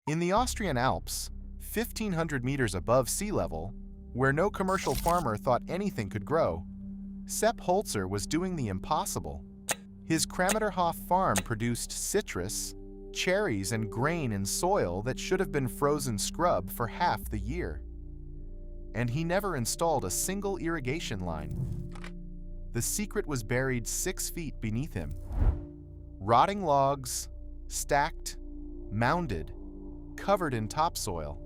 In the Austrian Alps, 1,500 meters above sea level, where no commercial farmer thought anything could grow, Sepp Holzer was doing the impossible. His Krammerhof farm produced citrus, cherries, and grain in soil that should have been frozen scrub for half the year. And he never installed a single irrigation line. The secret was buried 6 feet beneath him. Rotting logs, stacked, mounded, covered in topsoil.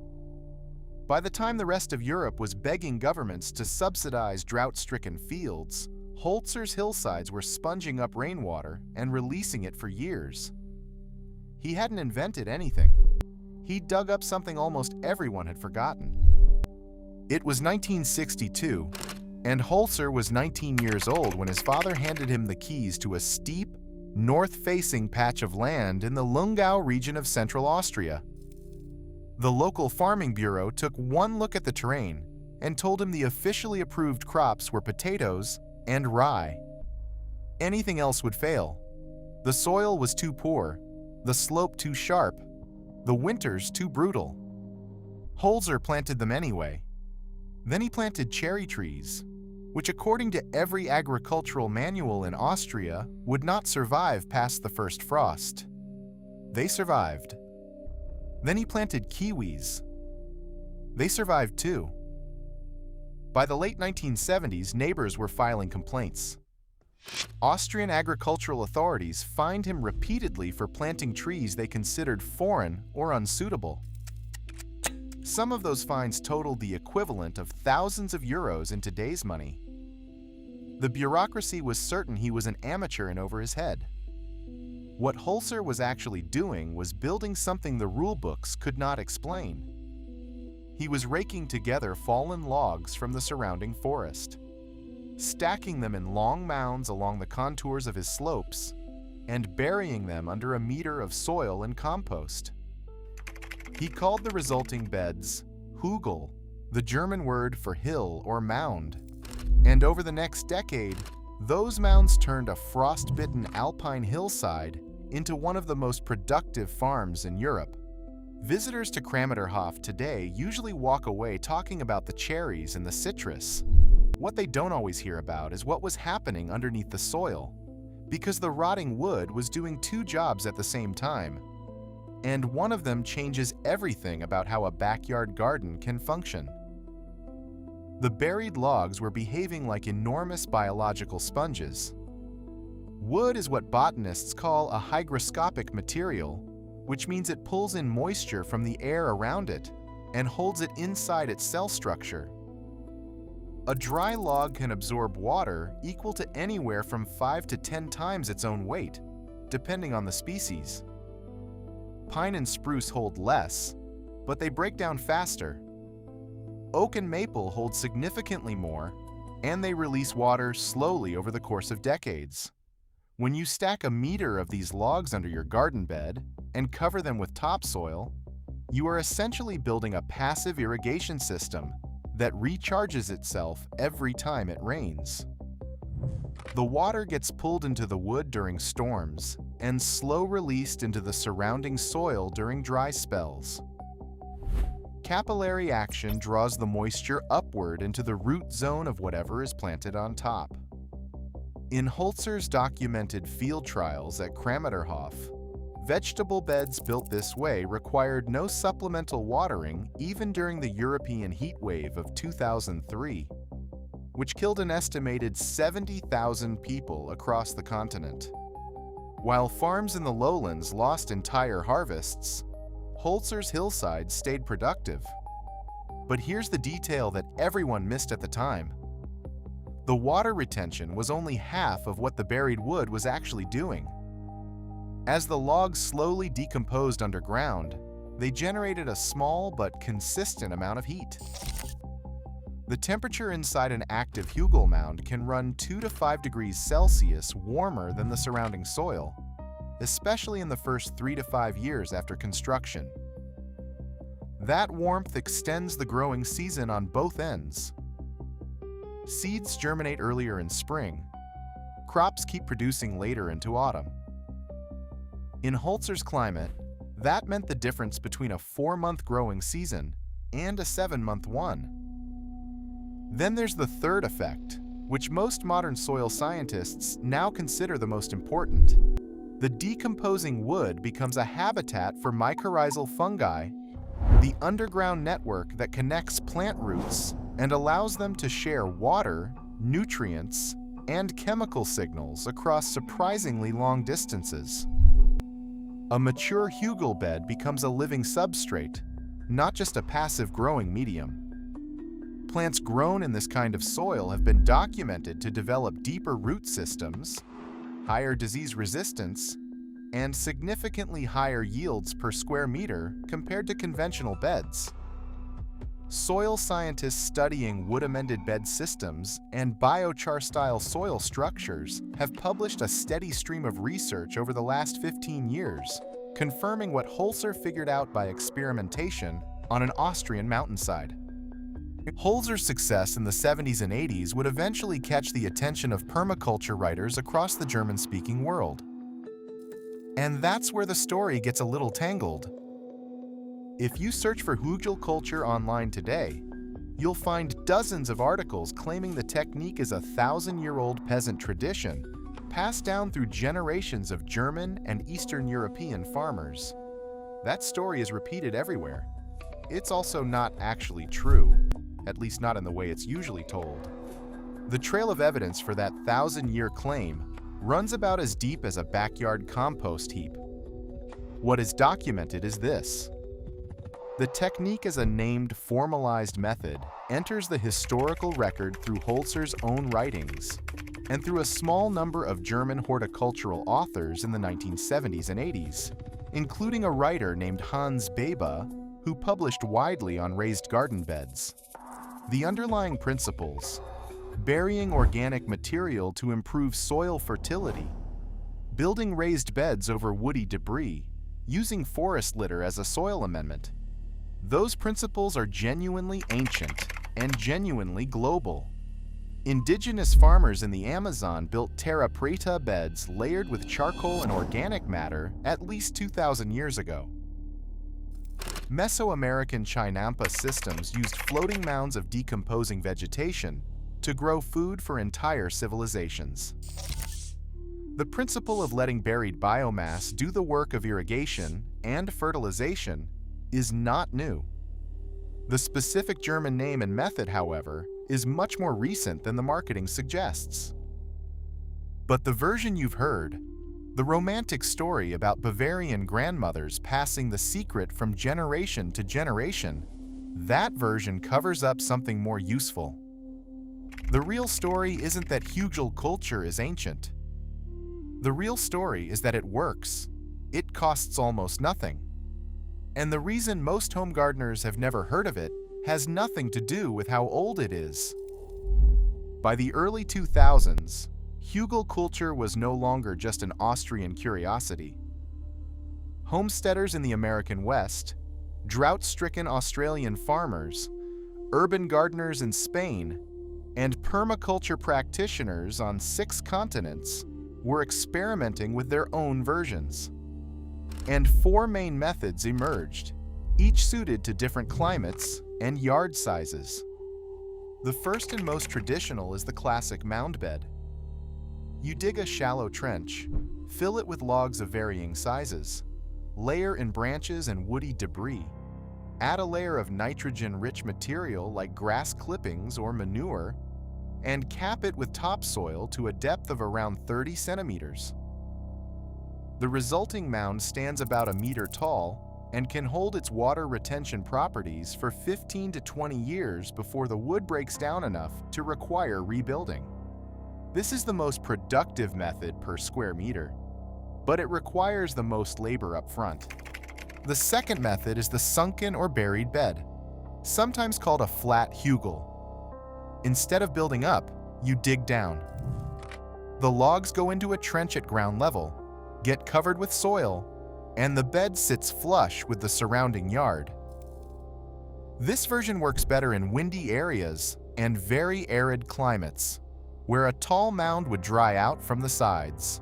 By the time the rest of Europe was begging governments to subsidize drought-stricken fields, Holzer's hillsides were sponging up rainwater and releasing it for years. He hadn't invented anything. He dug up something almost everyone had forgotten. It was 1962, and Holzer was 19 years old when his father handed him the keys to a steep, north-facing patch of land in the Lungau region of central Austria. The local farming bureau took one look at the terrain and told him the officially approved crops were potatoes and rye. Anything else would fail. The soil was too poor, the slope too sharp, the winters too brutal. Holzer planted them anyway. Then he planted cherry trees, which according to every agricultural manual in Austria would not survive past the first frost. They survived. Then he planted kiwis. They survived too. By the late 1970s, neighbors were filing complaints. Austrian agricultural authorities fined him repeatedly for planting trees they considered foreign or unsuitable. Some of those fines totaled the equivalent of thousands of euros in today's money. The bureaucracy was certain he was an amateur in over his head. What Holzer was actually doing was building something the rule books could not explain. He was raking together fallen logs from the surrounding forest, stacking them in long mounds along the contours of his slopes, and burying them under a meter of soil and compost. He called the resulting beds Hugel, the German word for hill or mound, and over the next decade, those mounds turned a frost-bitten alpine hillside into one of the most productive farms in Europe. Visitors to Krammerhof today usually walk away talking about the cherries and the citrus. What they don't always hear about is what was happening underneath the soil, because the rotting wood was doing 2 jobs at the same time, and one of them changes everything about how a backyard garden can function. The buried logs were behaving like enormous biological sponges. Wood is what botanists call a hygroscopic material, which means it pulls in moisture from the air around it and holds it inside its cell structure. A dry log can absorb water equal to anywhere from 5 to 10 times its own weight, depending on the species. Pine and spruce hold less, but they break down faster. Oak and maple hold significantly more, and they release water slowly over the course of decades. When you stack a meter of these logs under your garden bed and cover them with topsoil, you are essentially building a passive irrigation system that recharges itself every time it rains. The water gets pulled into the wood during storms and slow released into the surrounding soil during dry spells. Capillary action draws the moisture upward into the root zone of whatever is planted on top. In Holzer's documented field trials at Krammerhof, vegetable beds built this way required no supplemental watering even during the European heat wave of 2003, which killed an estimated 70,000 people across the continent. While farms in the lowlands lost entire harvests, Holzer's hillsides stayed productive. But here's the detail that everyone missed at the time. The water retention was only half of what the buried wood was actually doing. As the logs slowly decomposed underground, they generated a small but consistent amount of heat. The temperature inside an active hugel mound can run 2 to 5 degrees Celsius warmer than the surrounding soil, especially in the first 3 to 5 years after construction. That warmth extends the growing season on both ends. Seeds germinate earlier in spring. Crops keep producing later into autumn. In Holzer's climate, That meant the difference between a 4-month growing season and a 7-month one. Then there's the third effect, which most modern soil scientists now consider the most important. The decomposing wood becomes a habitat for mycorrhizal fungi, the underground network that connects plant roots and allows them to share water, nutrients, and chemical signals across surprisingly long distances. A mature hugel bed becomes a living substrate, not just a passive growing medium. Plants grown in this kind of soil have been documented to develop deeper root systems, higher disease resistance, and significantly higher yields per square meter compared to conventional beds. Soil scientists studying wood-amended bed systems and biochar-style soil structures have published a steady stream of research over the last 15 years, confirming what Holzer figured out by experimentation on an Austrian mountainside. Holzer's success in the 70s and 80s would eventually catch the attention of permaculture writers across the German-speaking world. And that's where the story gets a little tangled. If you search for Hugelkultur online today, you'll find dozens of articles claiming the technique is a 1,000-year-old peasant tradition passed down through generations of German and Eastern European farmers. That story is repeated everywhere. It's also not actually true, at least not in the way it's usually told. The trail of evidence for that 1,000-year claim runs about as deep as a backyard compost heap. What is documented is this. The technique as a named, formalized method enters the historical record through Holzer's own writings and through a small number of German horticultural authors in the 1970s and 80s, including a writer named Hans Bebe, who published widely on raised garden beds. The underlying principles, burying organic material to improve soil fertility, building raised beds over woody debris, using forest litter as a soil amendment, those principles are genuinely ancient and genuinely global. Indigenous farmers in the Amazon built terra preta beds layered with charcoal and organic matter at least 2,000 years ago. Mesoamerican Chinampa systems used floating mounds of decomposing vegetation to grow food for entire civilizations. The principle of letting buried biomass do the work of irrigation and fertilization is not new. The specific German name and method, however, is much more recent than the marketing suggests. But the version you've heard, the romantic story about Bavarian grandmothers passing the secret from generation to generation, that version covers up something more useful. The real story isn't that Hugelkultur is ancient. The real story is that it works. It costs almost nothing. And the reason most home gardeners have never heard of it has nothing to do with how old it is. By the early 2000s, Hugelkultur was no longer just an Austrian curiosity. Homesteaders in the American West, drought-stricken Australian farmers, urban gardeners in Spain, and permaculture practitioners on 6 continents were experimenting with their own versions. And 4 main methods emerged, each suited to different climates and yard sizes. The first and most traditional is the classic mound bed. You dig a shallow trench, fill it with logs of varying sizes, layer in branches and woody debris, add a layer of nitrogen-rich material like grass clippings or manure, and cap it with topsoil to a depth of around 30 centimeters. The resulting mound stands about a meter tall and can hold its water retention properties for 15 to 20 years before the wood breaks down enough to require rebuilding. This is the most productive method per square meter, but it requires the most labor up front. The second method is the sunken or buried bed, sometimes called a flat hugel. Instead of building up, you dig down. The logs go into a trench at ground level, get covered with soil, and the bed sits flush with the surrounding yard. This version works better in windy areas and very arid climates, where a tall mound would dry out from the sides.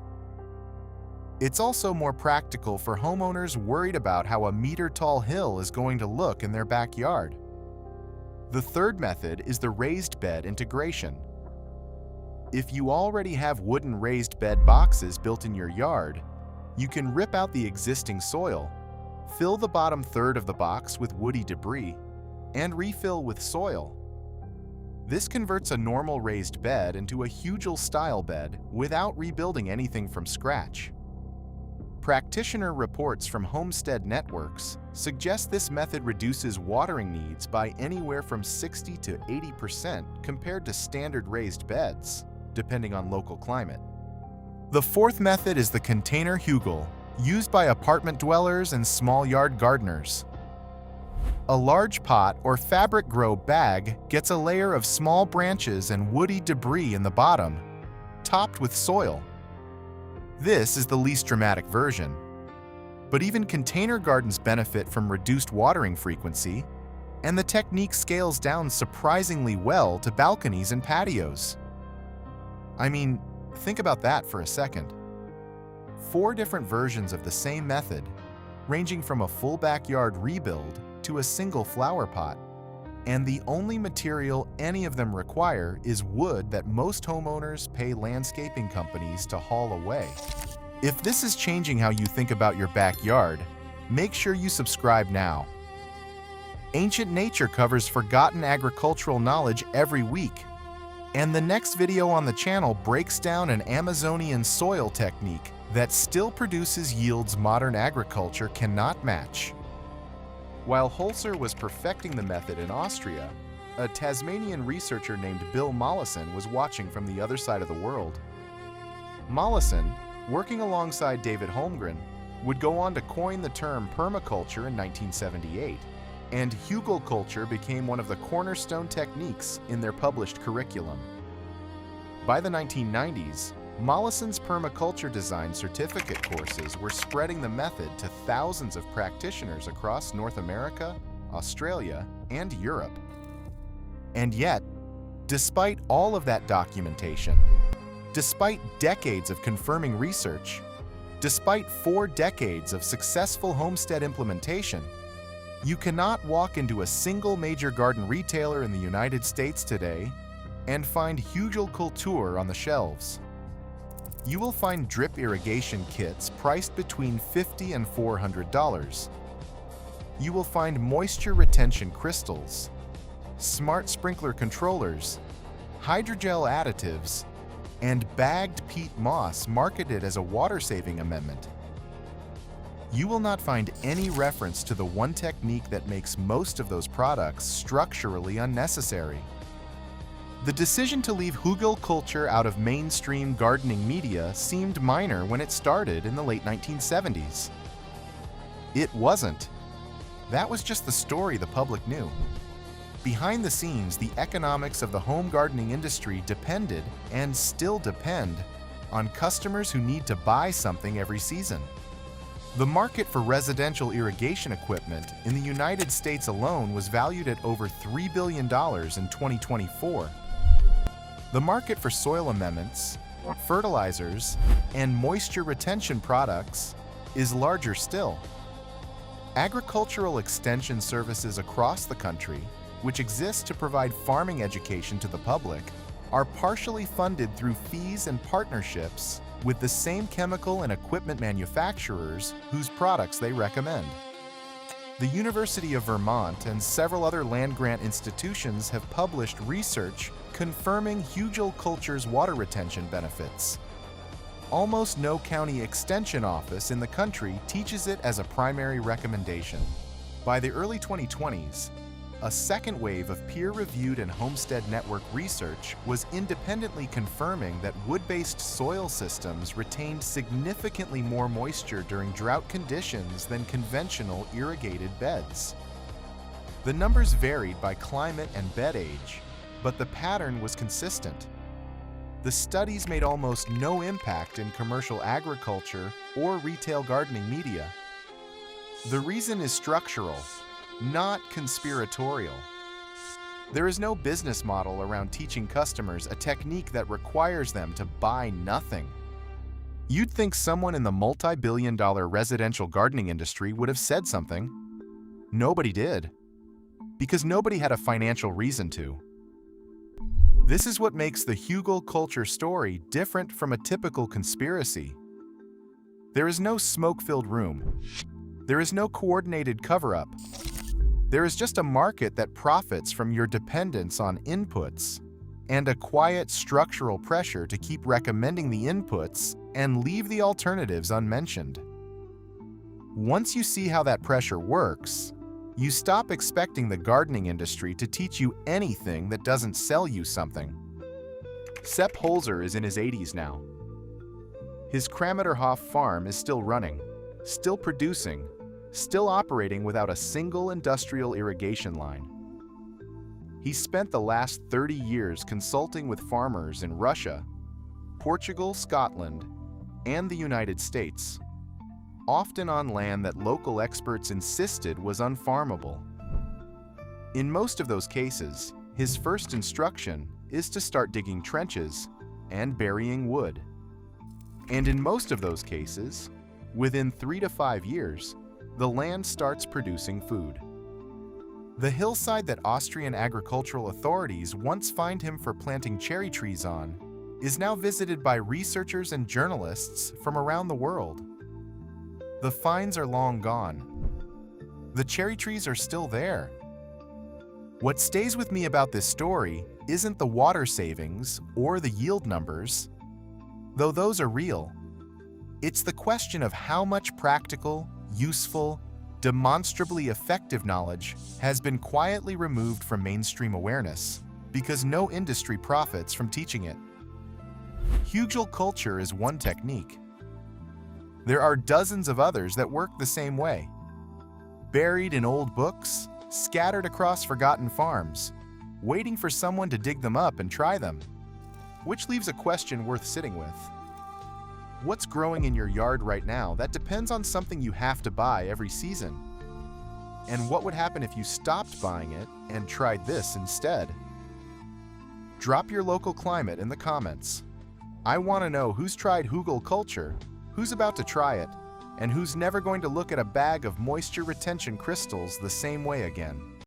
It's also more practical for homeowners worried about how a meter-tall hill is going to look in their backyard. The third method is the raised bed integration. If you already have wooden raised bed boxes built in your yard, you can rip out the existing soil, fill the bottom third of the box with woody debris, and refill with soil. This converts a normal raised bed into a Hugel-style bed without rebuilding anything from scratch. Practitioner reports from Homestead Networks suggest this method reduces watering needs by anywhere from 60 to 80% compared to standard raised beds, depending on local climate. The fourth method is the container hugel, used by apartment dwellers and small yard gardeners. A large pot or fabric grow bag gets a layer of small branches and woody debris in the bottom, topped with soil. This is the least dramatic version. But even container gardens benefit from reduced watering frequency, and the technique scales down surprisingly well to balconies and patios. I mean, think about that for a second. 4 different versions of the same method, ranging from a full backyard rebuild to a single flower pot, and the only material any of them require is wood that most homeowners pay landscaping companies to haul away. If this is changing how you think about your backyard, make sure you subscribe now. Ancient Nature covers forgotten agricultural knowledge every week, and the next video on the channel breaks down an Amazonian soil technique that still produces yields modern agriculture cannot match. While Holzer was perfecting the method in Austria, a Tasmanian researcher named Bill Mollison was watching from the other side of the world. Mollison, working alongside David Holmgren, would go on to coin the term permaculture in 1978, and Hugelkultur became one of the cornerstone techniques in their published curriculum. By the 1990s, Mollison's permaculture design certificate courses were spreading the method to thousands of practitioners across North America, Australia, and Europe. And yet, despite all of that documentation, despite decades of confirming research, despite 4 decades of successful homestead implementation, you cannot walk into a single major garden retailer in the United States today and find Hugelkultur on the shelves. You will find drip irrigation kits priced between $50 and $400. You will find moisture retention crystals, smart sprinkler controllers, hydrogel additives, and bagged peat moss marketed as a water-saving amendment. You will not find any reference to the one technique that makes most of those products structurally unnecessary. The decision to leave Hugelkultur out of mainstream gardening media seemed minor when it started in the late 1970s. It wasn't. That was just the story the public knew. Behind the scenes, the economics of the home gardening industry depended, and still depend, on customers who need to buy something every season. The market for residential irrigation equipment in the United States alone was valued at over $3 billion in 2024. The market for soil amendments, fertilizers, and moisture retention products is larger still. Agricultural extension services across the country, which exist to provide farming education to the public, are partially funded through fees and partnerships with the same chemical and equipment manufacturers whose products they recommend. The University of Vermont and several other land-grant institutions have published research confirming Hugelkultur's water retention benefits. Almost no county extension office in the country teaches it as a primary recommendation. By the early 2020s, a second wave of peer-reviewed and Homestead Network research was independently confirming that wood-based soil systems retained significantly more moisture during drought conditions than conventional irrigated beds. The numbers varied by climate and bed age, but the pattern was consistent. The studies made almost no impact in commercial agriculture or retail gardening media. The reason is structural, not conspiratorial. There is no business model around teaching customers a technique that requires them to buy nothing. You'd think someone in the multi-billion-dollar residential gardening industry would have said something. Nobody did, because nobody had a financial reason to. This is what makes the Hugelkultur story different from a typical conspiracy. There is no smoke-filled room. There is no coordinated cover-up. There is just a market that profits from your dependence on inputs and a quiet structural pressure to keep recommending the inputs and leave the alternatives unmentioned. Once you see how that pressure works, you stop expecting the gardening industry to teach you anything that doesn't sell you something. Sepp Holzer is in his 80s now. His Krameterhof farm is still running, still producing, still operating without a single industrial irrigation line. He spent the last 30 years consulting with farmers in Russia, Portugal, Scotland, and the United States, often on land that local experts insisted was unfarmable. In most of those cases, his first instruction is to start digging trenches and burying wood. And in most of those cases, within 3 to 5 years, the land starts producing food. The hillside that Austrian agricultural authorities once fined him for planting cherry trees on is now visited by researchers and journalists from around the world. The fines are long gone. The cherry trees are still there. What stays with me about this story isn't the water savings or the yield numbers, though those are real. It's the question of how much practical, useful, demonstrably effective knowledge has been quietly removed from mainstream awareness because no industry profits from teaching it. Hugelkultur is one technique. There are dozens of others that work the same way. Buried in old books, scattered across forgotten farms, waiting for someone to dig them up and try them. Which leaves a question worth sitting with. What's growing in your yard right now that depends on something you have to buy every season? And what would happen if you stopped buying it and tried this instead? Drop your local climate in the comments. I want to know who's tried Hugelkultur, who's about to try it, and who's never going to look at a bag of moisture retention crystals the same way again.